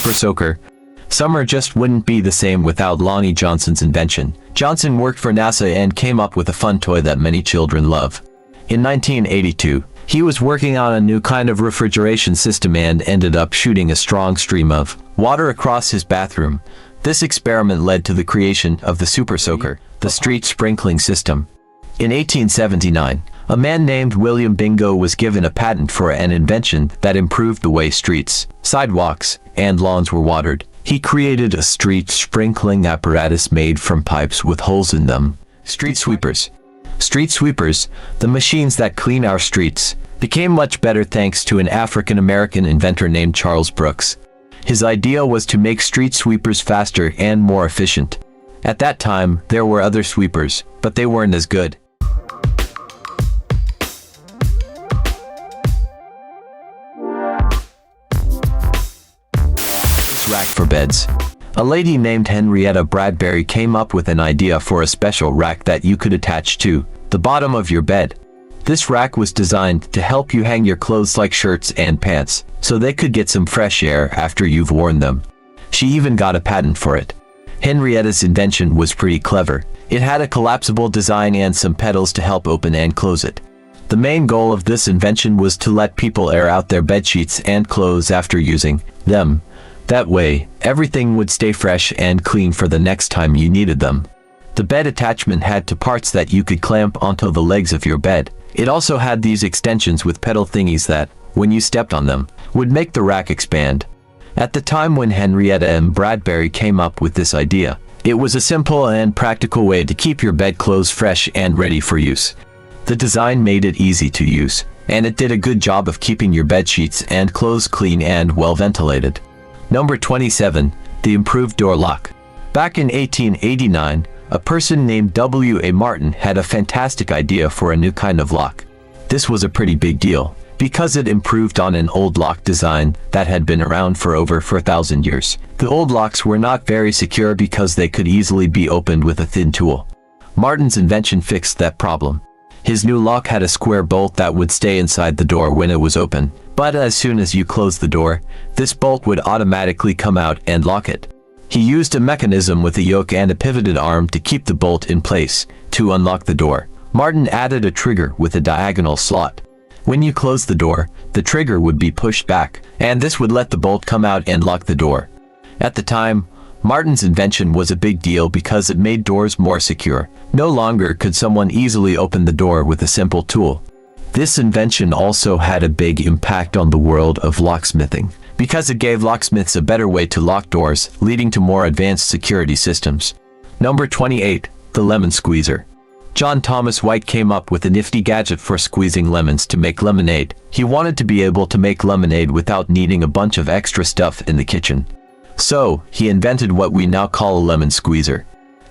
super soaker. Summer just wouldn't be the same without Lonnie Johnson's invention. Johnson worked for NASA and came up with a fun toy that many children love. In 1982, he was working on a new kind of refrigeration system and ended up shooting a strong stream of water across his bathroom. This experiment led to the creation of the super soaker, the street sprinkling system. In 1879, a man named William Bingo was given a patent for an invention that improved the way streets, sidewalks, and lawns were watered. He created a street sprinkling apparatus made from pipes with holes in them. Street sweepers. Street sweepers, the machines that clean our streets, became much better thanks to an African-American inventor named Charles Brooks. His idea was to make street sweepers faster and more efficient. At that time, there were other sweepers, but they weren't as good. Rack for beds. A lady named Henrietta Bradbury came up with an idea for a special rack that you could attach to the bottom of your bed. This rack was designed to help you hang your clothes like shirts and pants, so they could get some fresh air after you've worn them. She even got a patent for it. Henrietta's invention was pretty clever. It had a collapsible design and some pedals to help open and close it. The main goal of this invention was to let people air out their bedsheets and clothes after using them. That way, everything would stay fresh and clean for the next time you needed them. The bed attachment had two parts that you could clamp onto the legs of your bed. It also had these extensions with pedal thingies that, when you stepped on them, would make the rack expand. At the time when Henrietta and Bradbury came up with this idea, it was a simple and practical way to keep your bedclothes fresh and ready for use. The design made it easy to use, and it did a good job of keeping your bed sheets and clothes clean and well ventilated. Number 27. The improved door lock. Back in 1889, a person named W.A. Martin had a fantastic idea for a new kind of lock. This was a pretty big deal, because it improved on an old lock design that had been around for over 4,000 years. The old locks were not very secure because they could easily be opened with a thin tool. Martin's invention fixed that problem. His new lock had a square bolt that would stay inside the door when it was open, but as soon as you closed the door, this bolt would automatically come out and lock it. He used a mechanism with a yoke and a pivoted arm to keep the bolt in place. To unlock the door, Martin added a trigger with a diagonal slot. When you closed the door, the trigger would be pushed back, and this would let the bolt come out and lock the door. At the time, Martin's invention was a big deal because it made doors more secure. No longer could someone easily open the door with a simple tool. This invention also had a big impact on the world of locksmithing, because it gave locksmiths a better way to lock doors, leading to more advanced security systems. Number 28. The lemon squeezer. John Thomas White came up with a nifty gadget for squeezing lemons to make lemonade. He wanted to be able to make lemonade without needing a bunch of extra stuff in the kitchen. So, he invented what we now call a lemon squeezer.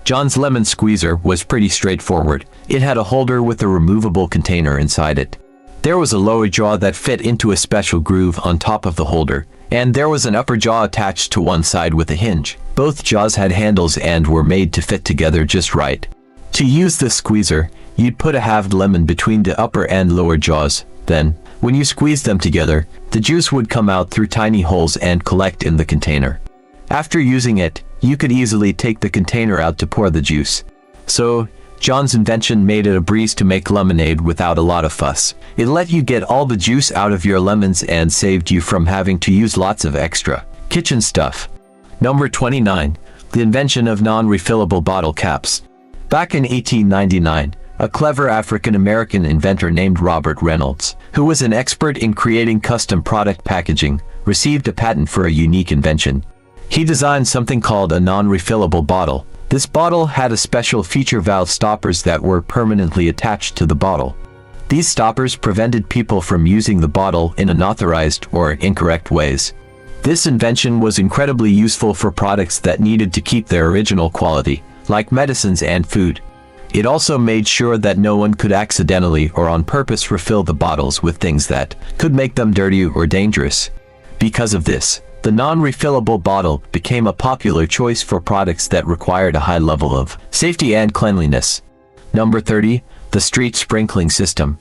John's lemon squeezer was pretty straightforward. It had a holder with a removable container inside it. There was a lower jaw that fit into a special groove on top of the holder, and there was an upper jaw attached to one side with a hinge. Both jaws had handles and were made to fit together just right. To use this squeezer, you'd put a halved lemon between the upper and lower jaws. Then, when you squeezed them together, the juice would come out through tiny holes and collect in the container. After using it, you could easily take the container out to pour the juice. So, John's invention made it a breeze to make lemonade without a lot of fuss. It let you get all the juice out of your lemons and saved you from having to use lots of extra kitchen stuff. Number 29. The invention of non-refillable bottle caps. Back in 1899, a clever African-American inventor named Robert Reynolds, who was an expert in creating custom product packaging, received a patent for a unique invention. He designed something called a non-refillable bottle. This bottle had a special feature valve stoppers that were permanently attached to the bottle. These stoppers prevented people from using the bottle in unauthorized or incorrect ways. This invention was incredibly useful for products that needed to keep their original quality, like medicines and food. It also made sure that no one could accidentally or on purpose refill the bottles with things that could make them dirty or dangerous. Because of this, the non-refillable bottle became a popular choice for products that required a high level of safety and cleanliness. Number 30. The street sprinkling system.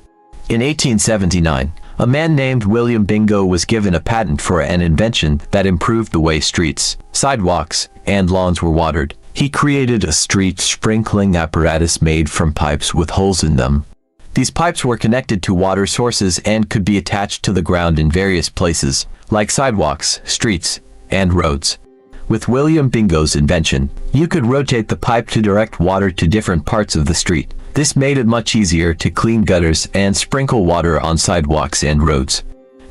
In 1879, A man named William Bingo was given a patent for an invention that improved the way streets, sidewalks, and lawns were watered. He created a street sprinkling apparatus made from pipes with holes in them. These pipes were connected to water sources and could be attached to the ground in various places, like sidewalks, streets, and roads. With William Bingo's invention, you could rotate the pipe to direct water to different parts of the street. This made it much easier to clean gutters and sprinkle water on sidewalks and roads.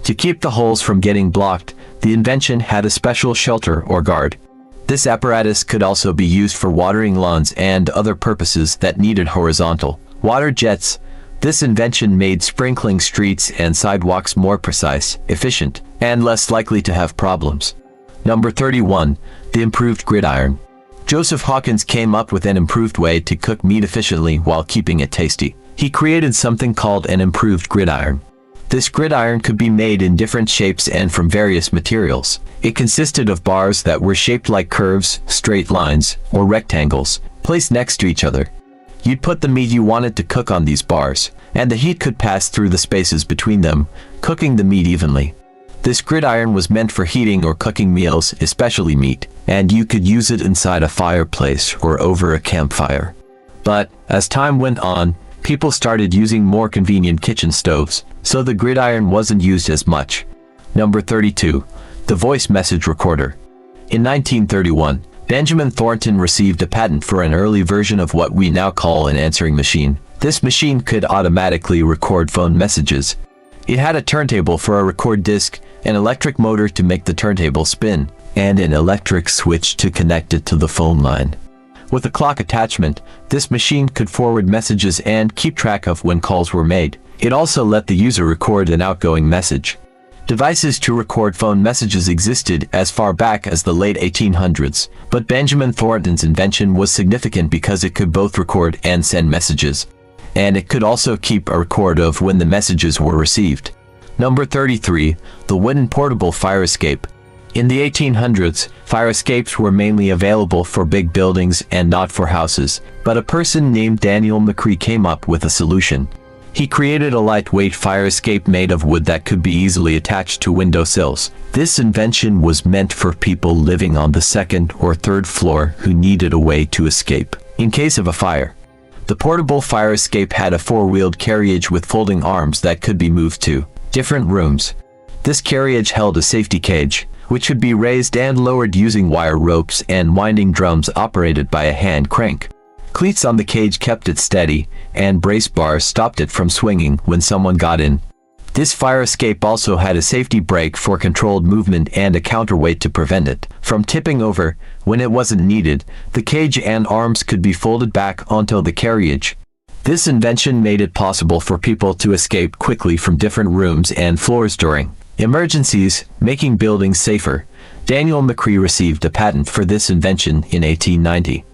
To keep the holes from getting blocked, the invention had a special shelter or guard. This apparatus could also be used for watering lawns and other purposes that needed horizontal water jets. This invention made sprinkling streets and sidewalks more precise, efficient, and less likely to have problems. Number 31. The improved gridiron. Joseph Hawkins came up with an improved way to cook meat efficiently while keeping it tasty. He created something called an improved gridiron. This gridiron could be made in different shapes and from various materials. It consisted of bars that were shaped like curves, straight lines, or rectangles, placed next to each other. You'd put the meat you wanted to cook on these bars, and the heat could pass through the spaces between them, cooking the meat evenly. This gridiron was meant for heating or cooking meals, especially meat, and you could use it inside a fireplace or over a campfire. But, as time went on, people started using more convenient kitchen stoves, so the gridiron wasn't used as much. Number 32. The voice message recorder. In 1931, Benjamin Thornton received a patent for an early version of what we now call an answering machine. This machine could automatically record phone messages. It had a turntable for a record disc, an electric motor to make the turntable spin, and an electric switch to connect it to the phone line. With a clock attachment, this machine could forward messages and keep track of when calls were made. It also let the user record an outgoing message. Devices to record phone messages existed as far back as the late 1800s, but Benjamin Thornton's invention was significant because it could both record and send messages. And it could also keep a record of when the messages were received. Number 33. The wooden portable fire escape. In the 1800s, fire escapes were mainly available for big buildings and not for houses, but a person named Daniel McCree came up with a solution. He created a lightweight fire escape made of wood that could be easily attached to windowsills. This invention was meant for people living on the second or third floor who needed a way to escape in case of a fire. The portable fire escape had a four-wheeled carriage with folding arms that could be moved to different rooms. This carriage held a safety cage, which could be raised and lowered using wire ropes and winding drums operated by a hand crank. Cleats on the cage kept it steady, and brace bars stopped it from swinging when someone got in. This fire escape also had a safety brake for controlled movement and a counterweight to prevent it from tipping over. When it wasn't needed, the cage and arms could be folded back onto the carriage. This invention made it possible for people to escape quickly from different rooms and floors during emergencies, making buildings safer. Daniel McCree received a patent for this invention in 1890.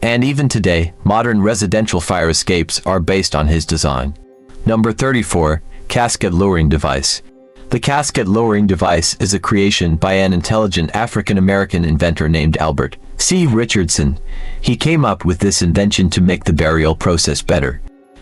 And even today, modern residential fire escapes are based on his design. Number 34. Casket lowering device. The casket lowering device is a creation by an intelligent African-American inventor named Albert C. Richardson. He came up with this invention to make the burial process better.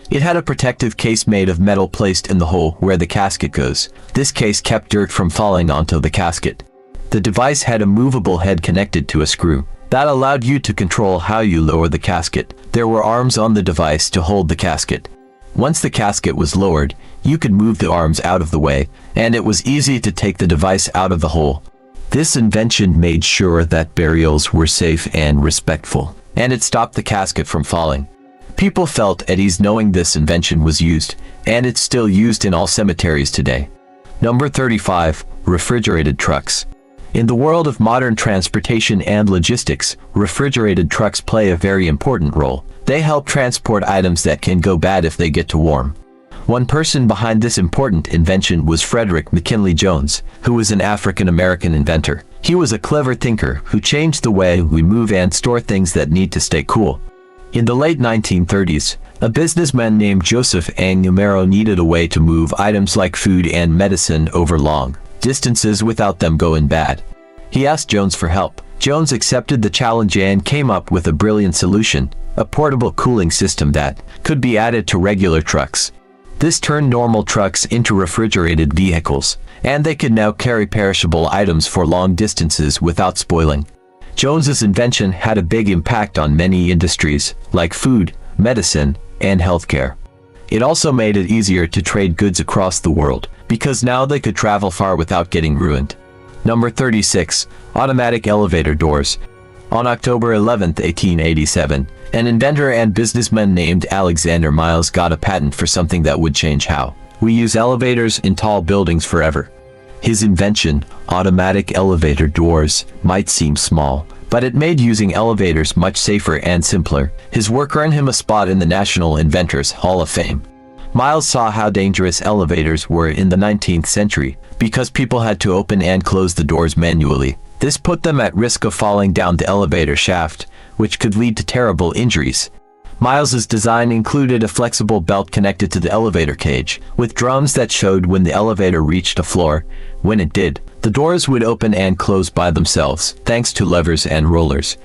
It had a protective case made of metal placed in the hole where the casket goes. This case kept dirt from falling onto the casket. The device had a movable head connected to a screw that allowed you to control how you lower the casket. There were arms on the device to hold the casket. Once the casket was lowered, you could move the arms out of the way, and it was easy to take the device out of the hole. This invention made sure that burials were safe and respectful, and it stopped the casket from falling. People felt at ease knowing this invention was used, and it's still used in all cemeteries today. Number 35. Refrigerated trucks. In the world of modern transportation and logistics, refrigerated trucks play a very important role. They help transport items that can go bad if they get too warm. One person behind this important invention was Frederick McKinley Jones, who was an African-American inventor. He was a clever thinker who changed the way we move and store things that need to stay cool. In the late 1930s, a businessman named Joseph A. Numero needed a way to move items like food and medicine over long distances without them going bad. He asked Jones for help. Jones accepted the challenge and came up with a brilliant solution, a portable cooling system that could be added to regular trucks. This turned normal trucks into refrigerated vehicles, and they could now carry perishable items for long distances without spoiling. Jones's invention had a big impact on many industries, like food, medicine, and healthcare. It also made it easier to trade goods across the world, because now they could travel far without getting ruined. Number 36. Automatic elevator doors. On October 11, 1887, an inventor and businessman named Alexander Miles got a patent for something that would change how we use elevators in tall buildings forever. His invention, automatic elevator doors, might seem small, but it made using elevators much safer and simpler. His work earned him a spot in the National Inventors Hall of Fame. Miles saw how dangerous elevators were in the 19th century, because people had to open and close the doors manually. This put them at risk of falling down the elevator shaft, which could lead to terrible injuries. Miles's design included a flexible belt connected to the elevator cage, with drums that showed when the elevator reached a floor. When it did, the doors would open and close by themselves, thanks to levers and rollers.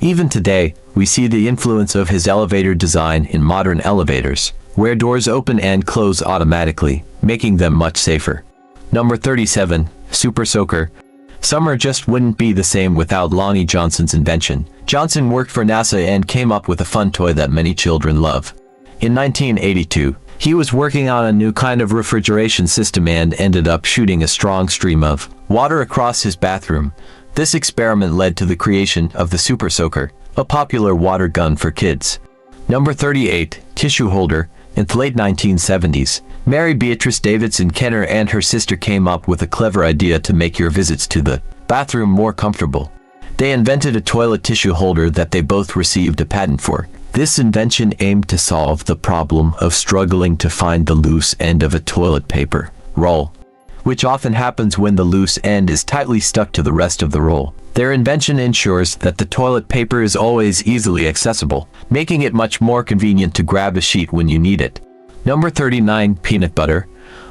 Even today, we see the influence of his elevator design in modern elevators, where doors open and close automatically, making them much safer. Number 37. Super Soaker. Summer just wouldn't be the same without Lonnie Johnson's invention. Johnson worked for NASA and came up with a fun toy that many children love. In 1982, he was working on a new kind of refrigeration system and ended up shooting a strong stream of water across his bathroom. This experiment led to the creation of the Super Soaker, a popular water gun for kids. Number 38. Tissue holder. In the late 1970s, Mary Beatrice Davidson Kenner and her sister came up with a clever idea to make your visits to the bathroom more comfortable. They invented a toilet tissue holder that they both received a patent for. This invention aimed to solve the problem of struggling to find the loose end of a toilet paper roll, which often happens when the loose end is tightly stuck to the rest of the roll. Their invention ensures that the toilet paper is always easily accessible, making it much more convenient to grab a sheet when you need it. Number 39. Peanut butter.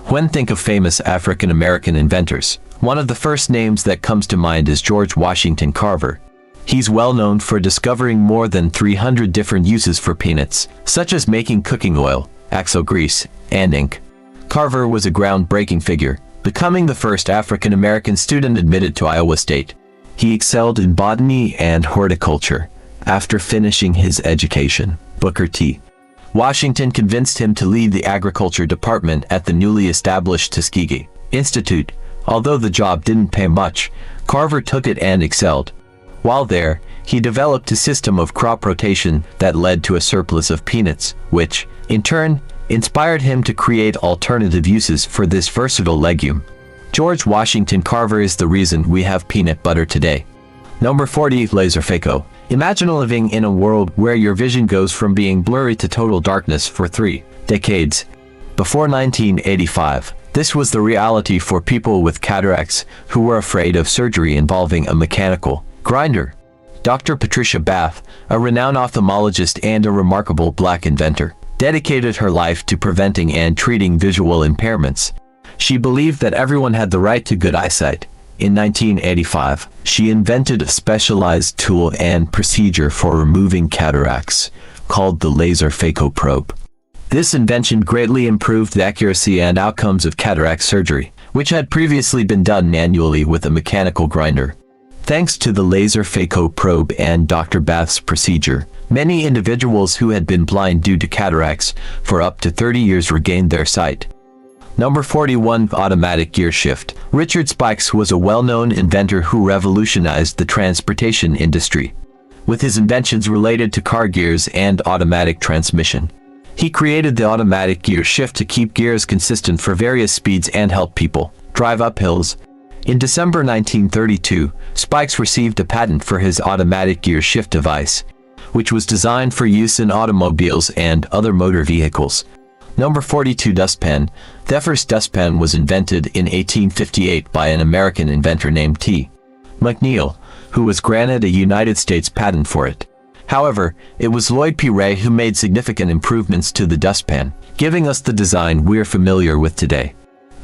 When think of famous African-American inventors, one of the first names that comes to mind is George Washington Carver. He's well known for discovering more than 300 different uses for peanuts, such as making cooking oil, axle grease, and ink. Carver was a groundbreaking figure, becoming the first African-American student admitted to Iowa State. He excelled in botany and horticulture. After finishing his education, Booker T. Washington convinced him to lead the agriculture department at the newly established Tuskegee Institute. Although the job didn't pay much, Carver took it and excelled. While there, he developed a system of crop rotation that led to a surplus of peanuts, which, in turn, inspired him to create alternative uses for this versatile legume. George Washington Carver is the reason we have peanut butter today. Number 40. Laserphaco. Imagine living in a world where your vision goes from being blurry to total darkness for 3 decades. Before 1985, this was the reality for people with cataracts who were afraid of surgery involving a mechanical grinder. Dr. Patricia Bath, a renowned ophthalmologist and a remarkable black inventor, dedicated her life to preventing and treating visual impairments. She believed that everyone had the right to good eyesight. In 1985, she invented a specialized tool and procedure for removing cataracts, called the laser-phaco probe. This invention greatly improved the accuracy and outcomes of cataract surgery, which had previously been done manually with a mechanical grinder. Thanks to the laser-phaco probe and Dr. Bath's procedure, many individuals who had been blind due to cataracts for up to 30 years regained their sight. Number 41. Automatic gear shift. Richard Spikes was a well-known inventor who revolutionized the transportation industry with his inventions related to car gears and automatic transmission. He created the automatic gear shift to keep gears consistent for various speeds and help people drive up hills. In December 1932, Spikes received a patent for his automatic gear shift device, which was designed for use in automobiles and other motor vehicles. Number 42. Dustpan. The first dustpan was invented in 1858 by an American inventor named T. McNeil, who was granted a United States patent for it. However, it was Lloyd P. Ray who made significant improvements to the dustpan, giving us the design we're familiar with today.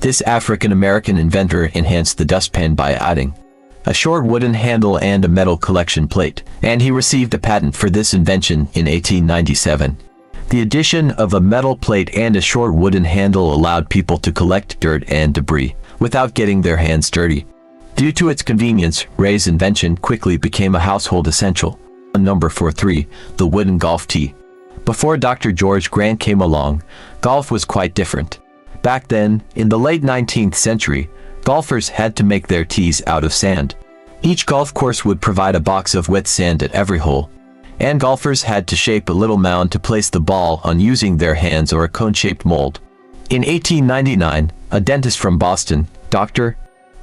This African-American inventor enhanced the dustpan by adding a short wooden handle and a metal collection plate, and he received a patent for this invention in 1897. The addition of a metal plate and a short wooden handle allowed people to collect dirt and debris without getting their hands dirty. Due to its convenience, Ray's invention quickly became a household essential. Number 43, the wooden golf tee. Before Dr. George Grant came along, golf was quite different. Back then, in the late 19th century, golfers had to make their tees out of sand. Each golf course would provide a box of wet sand at every hole, and golfers had to shape a little mound to place the ball on using their hands or a cone-shaped mold. In 1899, a dentist from Boston, Dr.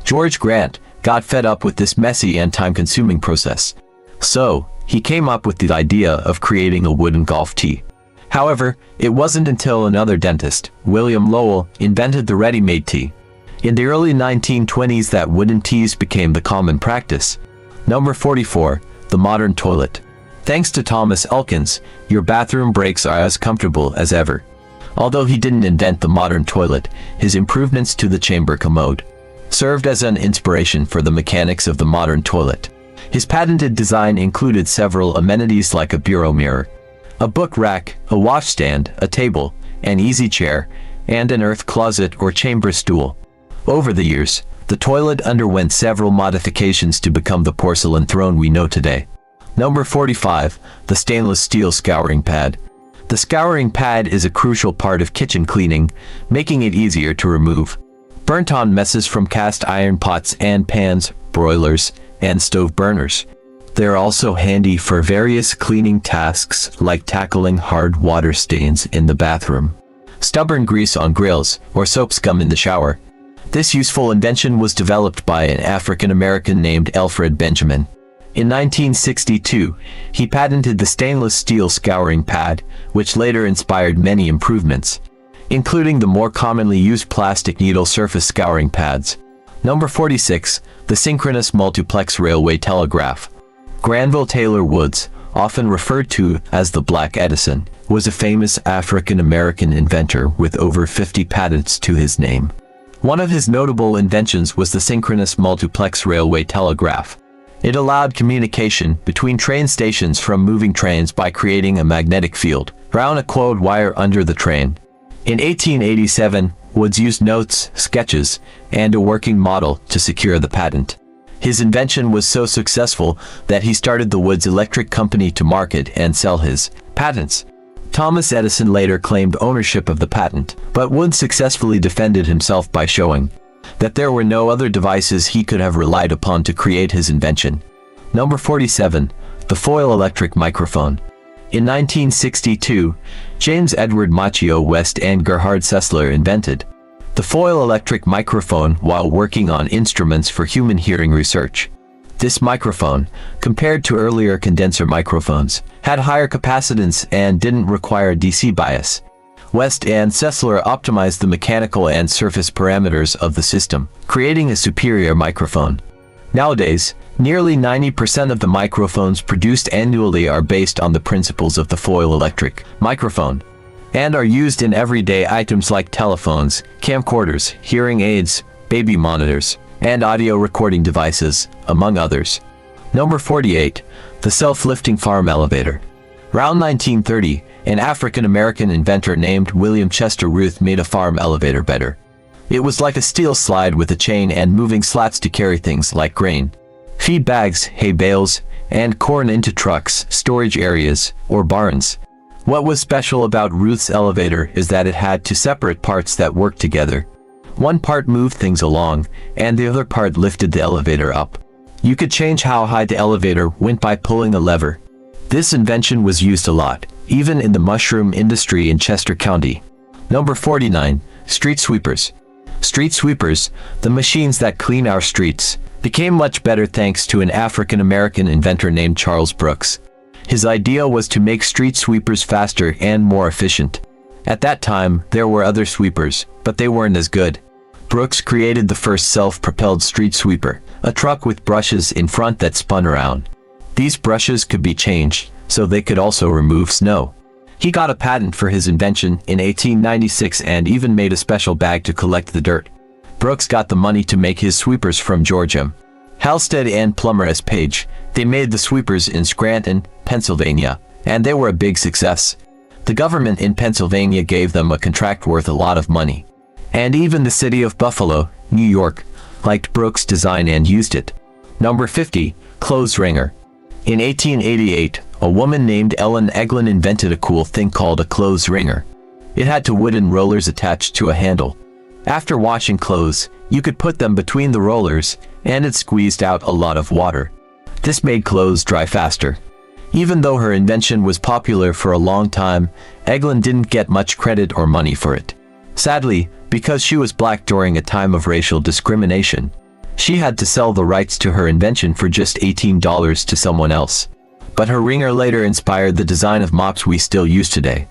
George Grant, got fed up with this messy and time-consuming process. So, he came up with the idea of creating a wooden golf tee. However, it wasn't until another dentist, William Lowell, invented the ready-made tee. In the early 1920s that wooden tees became the common practice. Number 44, the modern toilet. Thanks to Thomas Elkins, your bathroom breaks are as comfortable as ever. Although he didn't invent the modern toilet, his improvements to the chamber commode served as an inspiration for the mechanics of the modern toilet. His patented design included several amenities like a bureau mirror, a book rack, a washstand, a table, an easy chair, and an earth closet or chamber stool. Over the years, the toilet underwent several modifications to become the porcelain throne we know today. Number 45, the stainless steel scouring pad. The scouring pad is a crucial part of kitchen cleaning, making it easier to remove burnt-on messes from cast iron pots and pans, broilers, and stove burners. They are also handy for various cleaning tasks like tackling hard water stains in the bathroom, stubborn grease on grills, or soap scum in the shower. This useful invention was developed by an African American named Alfred Benjamin. In 1962, he patented the stainless steel scouring pad, which later inspired many improvements, including the more commonly used plastic needle surface scouring pads. Number 46, the synchronous multiplex railway telegraph. Granville Taylor Woods, often referred to as the Black Edison, was a famous African-American inventor with over 50 patents to his name. One of his notable inventions was the synchronous multiplex railway telegraph. It allowed communication between train stations from moving trains by creating a magnetic field around a coiled wire under the train. In 1887, Woods used notes, sketches, and a working model to secure the patent. His invention was so successful that he started the Woods Electric Company to market and sell his patents. Thomas Edison later claimed ownership of the patent, but Woods successfully defended himself by showing that there were no other devices he could have relied upon to create his invention. Number 47, the foil electric microphone. In 1962, James Edward Machio West and Gerhard Sessler invented the foil electric microphone while working on instruments for human hearing research. This microphone, compared to earlier condenser microphones, had higher capacitance and didn't require DC bias. West and Sessler optimized the mechanical and surface parameters of the system, creating a superior microphone. Nowadays, nearly 90% of the microphones produced annually are based on the principles of the foil electric microphone, and are used in everyday items like telephones, camcorders, hearing aids, baby monitors, and audio recording devices, among others. Number 48, the self-lifting farm elevator. Around 1930, an African-American inventor named William Chester Ruth made a farm elevator better. It was like a steel slide with a chain and moving slats to carry things like grain, feed bags, hay bales, and corn into trucks, storage areas, or barns. What was special about Ruth's elevator is that it had two separate parts that worked together. One part moved things along, and the other part lifted the elevator up. You could change how high the elevator went by pulling a lever. This invention was used a lot, even in the mushroom industry in Chester County. Number 49, street sweepers. Street sweepers, the machines that clean our streets, became much better thanks to an African-American inventor named Charles Brooks. His idea was to make street sweepers faster and more efficient. At that time, there were other sweepers, but they weren't as good. Brooks created the first self-propelled street sweeper, a truck with brushes in front that spun around. These brushes could be changed, so they could also remove snow. He got a patent for his invention in 1896 and even made a special bag to collect the dirt. Brooks got the money to make his sweepers from Georgia, Halstead and Plummer S. Page. They made the sweepers in Scranton, Pennsylvania, and they were a big success. The government in Pennsylvania gave them a contract worth a lot of money. And even the city of Buffalo, New York, liked Brooks' design and used it. Number 50. Clothes wringer. In 1888, a woman named Ellen Eglin invented a cool thing called a clothes wringer. It had two wooden rollers attached to a handle. After washing clothes, you could put them between the rollers, and it squeezed out a lot of water. This made clothes dry faster. Even though her invention was popular for a long time, Eglin didn't get much credit or money for it. Sadly, because she was black during a time of racial discrimination, she had to sell the rights to her invention for just $18 to someone else. But her wringer later inspired the design of mops we still use today.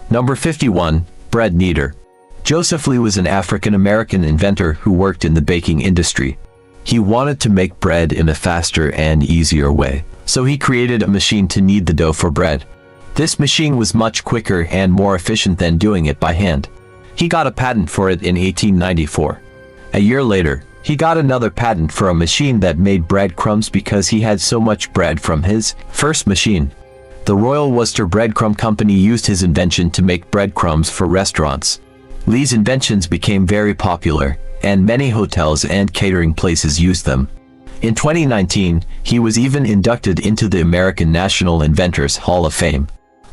Number 51. Bread kneader. Joseph Lee was an African-American inventor who worked in the baking industry. He wanted to make bread in a faster and easier way, so he created a machine to knead the dough for bread. This machine was much quicker and more efficient than doing it by hand. He got a patent for it in 1894. A year later, he got another patent for a machine that made breadcrumbs because he had so much bread from his first machine. The Royal Worcester Breadcrumb Company used his invention to make breadcrumbs for restaurants. Lee's inventions became very popular, and many hotels and catering places used them. In 2019, he was even inducted into the American National Inventors Hall of Fame.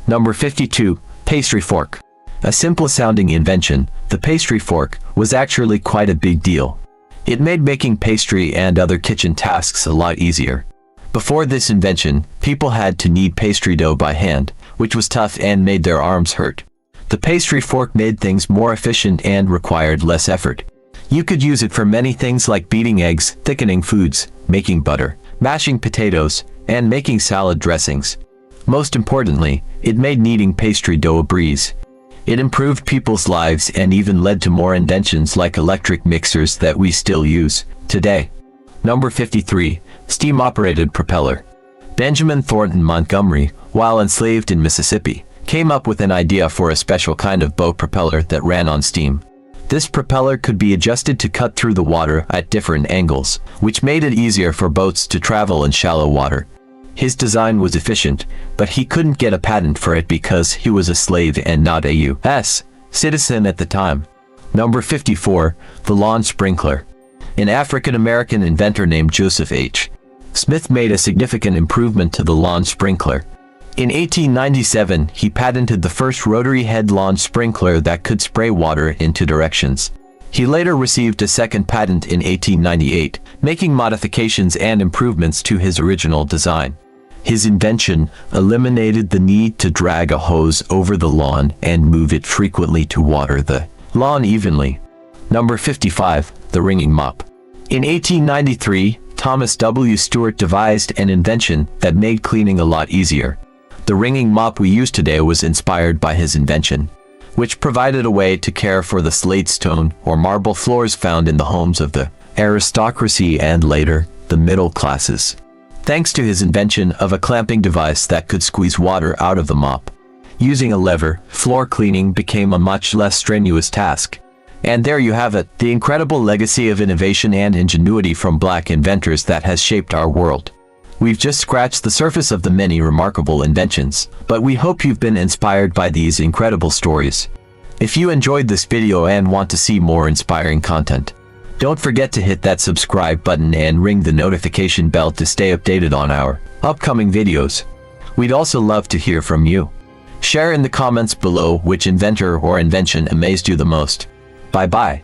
Number 52. Pastry fork. A simple-sounding invention, the pastry fork was actually quite a big deal. It made making pastry and other kitchen tasks a lot easier. Before this invention, people had to knead pastry dough by hand, which was tough and made their arms hurt. The pastry fork made things more efficient and required less effort. You could use it for many things like beating eggs, thickening foods, making butter, mashing potatoes, and making salad dressings. Most importantly, it made kneading pastry dough a breeze. It improved people's lives and even led to more inventions like electric mixers that we still use today. Number 53. Steam-operated propeller. Benjamin Thornton Montgomery, while enslaved in Mississippi, came up with an idea for a special kind of boat propeller that ran on steam. This propeller could be adjusted to cut through the water at different angles, which made it easier for boats to travel in shallow water. His design was efficient, but he couldn't get a patent for it because he was a slave and not a U.S. citizen at the time. Number 54. The lawn sprinkler. An African-American inventor named Joseph H. Smith made a significant improvement to the lawn sprinkler. In 1897, he patented the first rotary head lawn sprinkler that could spray water into directions. He later received a second patent in 1898, making modifications and improvements to his original design. His invention eliminated the need to drag a hose over the lawn and move it frequently to water the lawn evenly. Number 55. The ringing mop. In 1893, Thomas W. Stewart devised an invention that made cleaning a lot easier. The ringing mop we use today was inspired by his invention, which provided a way to care for the slate stone or marble floors found in the homes of the aristocracy and later, the middle classes. Thanks to his invention of a clamping device that could squeeze water out of the mop, using a lever, floor cleaning became a much less strenuous task. And there you have it, the incredible legacy of innovation and ingenuity from black inventors that has shaped our world. We've just scratched the surface of the many remarkable inventions, but we hope you've been inspired by these incredible stories. If you enjoyed this video and want to see more inspiring content, don't forget to hit that subscribe button and ring the notification bell to stay updated on our upcoming videos. We'd also love to hear from you. Share in the comments below which inventor or invention amazed you the most. Bye-bye.